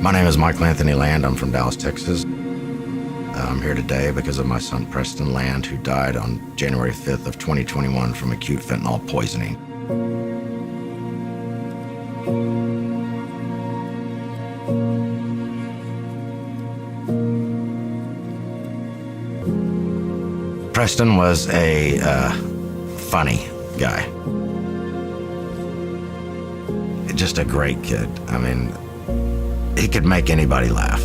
My name is Michael Anthony Land. I'm from Dallas, Texas. I'm here today because of my son Preston Land, who died on January 5th of 2021 from acute fentanyl poisoning. Preston was a funny guy. Just a great kid. I mean, he could make anybody laugh.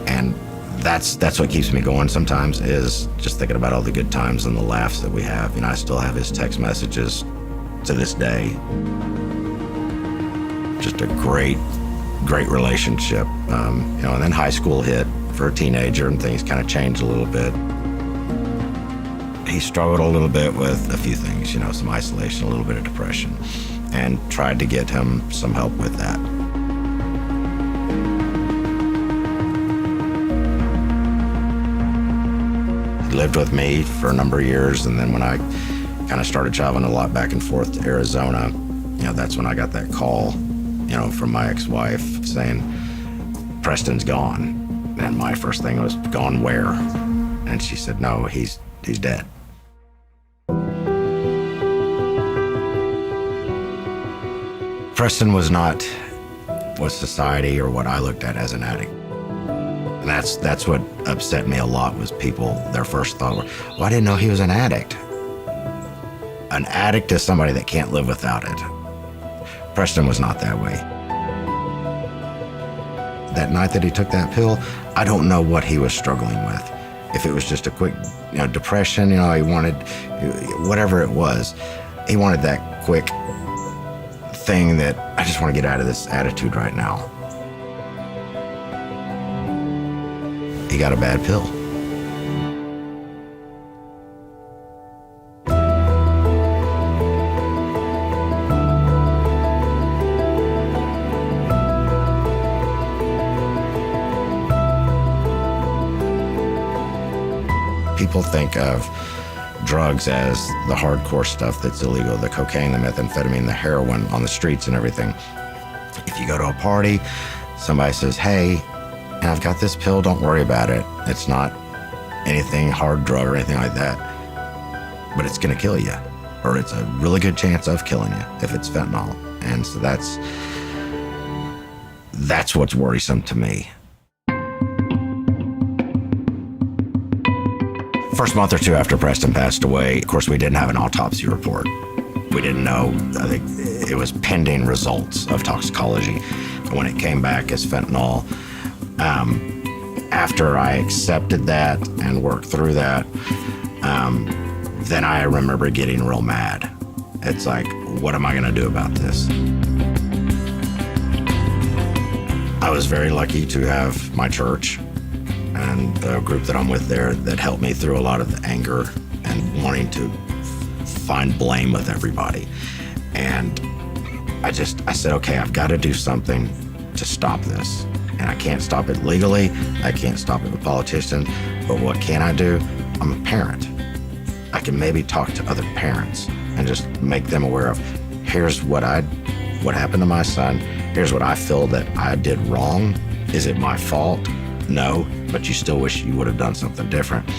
And that's what keeps me going sometimes, is just thinking about all the good times and the laughs that we have. You know, I still have his text messages to this day. Just a great relationship. You know, and then high school hit for a teenager and things kind of changed a little bit. He struggled a little bit with a few things, you know, some isolation, a little bit of depression, and tried to get him some help with that. He lived with me for a number of years, and then when I kind of started traveling a lot back and forth to Arizona, you know, that's when I got that call, you know, from my ex-wife saying, Preston's gone. And my first thing was, gone where? And she said, no, he's dead. Preston was not what society or what I looked at as an addict. And that's what upset me a lot, was people, their first thought were, well, I didn't know he was an addict. An addict is somebody that can't live without it. Preston was not that way. That night that he took that pill, I don't know what he was struggling with. If it was just a quick, you know, depression, you know, he wanted, whatever it was, he wanted that quick thing that, I just want to get out of this attitude right now. He got a bad pill. People think of drugs as the hardcore stuff that's illegal, the cocaine, the methamphetamine, the heroin on the streets and everything. If you go to a party, somebody says, hey, and I've got this pill, don't worry about it. It's not anything hard drug or anything like that, but it's gonna kill you, or it's a really good chance of killing you if it's fentanyl. And so that's what's worrisome to me. First month or two after Preston passed away, of course, we didn't have an autopsy report. We didn't know. I think it was pending results of toxicology. When it came back as fentanyl, after I accepted that and worked through that, then I remember getting real mad. It's like, what am I gonna do about this? I was very lucky to have my church and the group that I'm with there that helped me through a lot of the anger and wanting to find blame with everybody. And I said, okay, I've got to do something to stop this. And I can't stop it legally, I can't stop it with politicians, but what can I do? I'm a parent. I can maybe talk to other parents and just make them aware of, here's what happened to my son, here's what I feel that I did wrong. Is it my fault? No, but you still wish you would have done something different.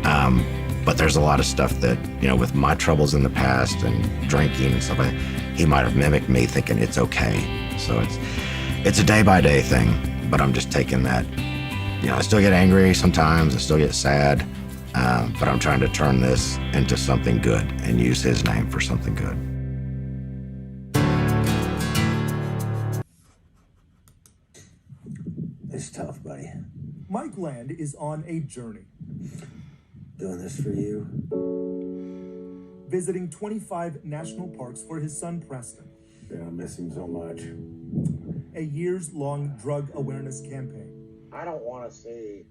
But there's a lot of stuff that, you know, with my troubles in the past and drinking and stuff like that, he might have mimicked me thinking it's okay. So it's a day-by-day thing, but I'm just taking that, you know, I still get angry sometimes, I still get sad, but I'm trying to turn this into something good and use his name for something good. It's tough, buddy. Mike Land is on a journey. Doing this for you. Visiting 25 national parks for his son, Preston. Yeah, I miss him so much. A years-long drug awareness campaign. I don't want to see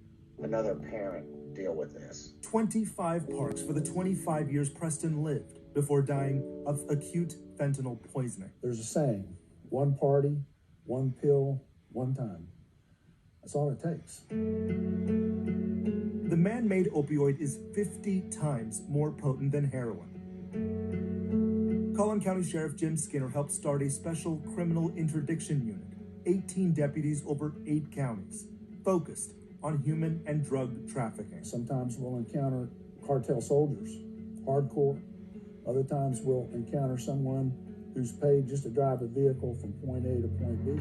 another parent deal with this. 25 parks for the 25 years Preston lived before dying of acute fentanyl poisoning. There's a saying, one party, one pill, one time. That's all it takes. The man-made opioid is 50 times more potent than heroin. Collin County Sheriff Jim Skinner helped start a special criminal interdiction unit, 18 deputies over 8 counties, focused on human and drug trafficking. Sometimes we'll encounter cartel soldiers, hardcore. Other times we'll encounter someone who's paid just to drive a vehicle from point A to point B.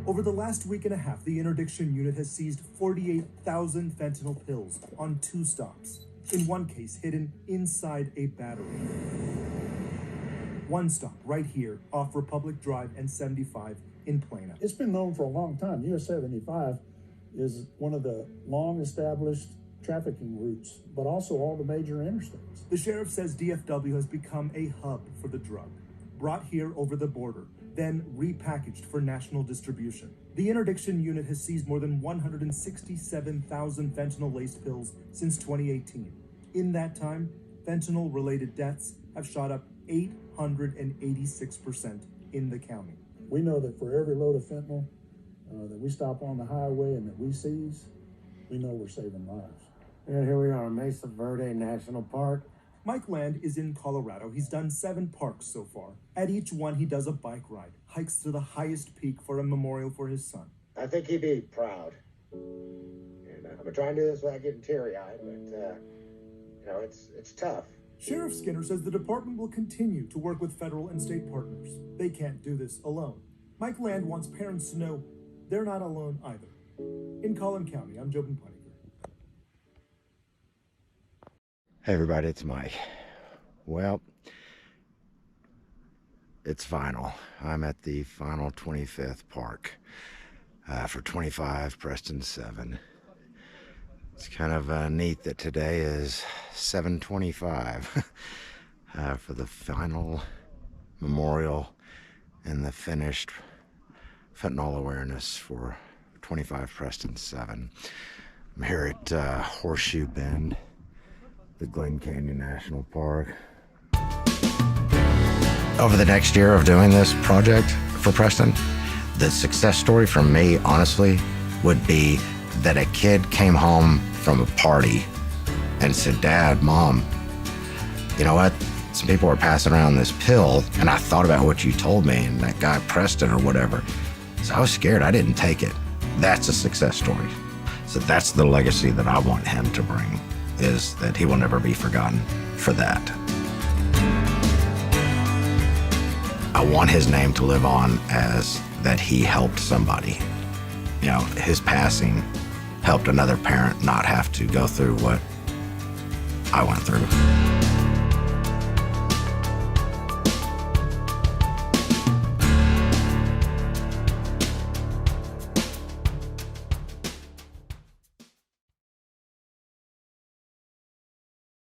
Over the last week and a half, the interdiction unit has seized 48,000 fentanyl pills on 2 stops. In one case, hidden inside a battery. One stop right here off Republic Drive and 75 in Plano. It's been known for a long time. US 75 is one of the long-established trafficking routes, but also all the major interstates. The sheriff says DFW has become a hub for the drug, brought here over the border, then repackaged for national distribution. The interdiction unit has seized more than 167,000 fentanyl-laced pills since 2018. In that time, fentanyl-related deaths have shot up 886% in the county. We know that for every load of fentanyl that we stop on the highway and that we seize, we know we're saving lives. And here we are in Mesa Verde National Park. Mike Land is in Colorado. He's done 7 parks so far. At each one, he does a bike ride, hikes to the highest peak for a memorial for his son. I think he'd be proud. And I've been trying to do this without getting teary-eyed, but, it's tough. Sheriff Skinner says the department will continue to work with federal and state partners. They can't do this alone. Mike Land wants parents to know they're not alone either. In Collin County, I'm Jobin Puttiger. Hey everybody, it's Mike. Well, it's final. I'm at the final 25th park for 25, Preston 7. It's kind of neat that today is 7:25 for the final memorial and the finished Fentanyl Awareness for 25, Preston 7. I'm here at Horseshoe Bend, the Glen Canyon National Park. Over the next year of doing this project for Preston, the success story for me, honestly, would be that a kid came home from a party and said, "Dad, Mom, you know what? Some people are passing around this pill, and I thought about what you told me, and that guy Preston or whatever. So I was scared. I didn't take it." That's a success story. So that's the legacy that I want him to bring, is that he will never be forgotten for that. I want his name to live on as that he helped somebody. You know, his passing helped another parent not have to go through what I went through.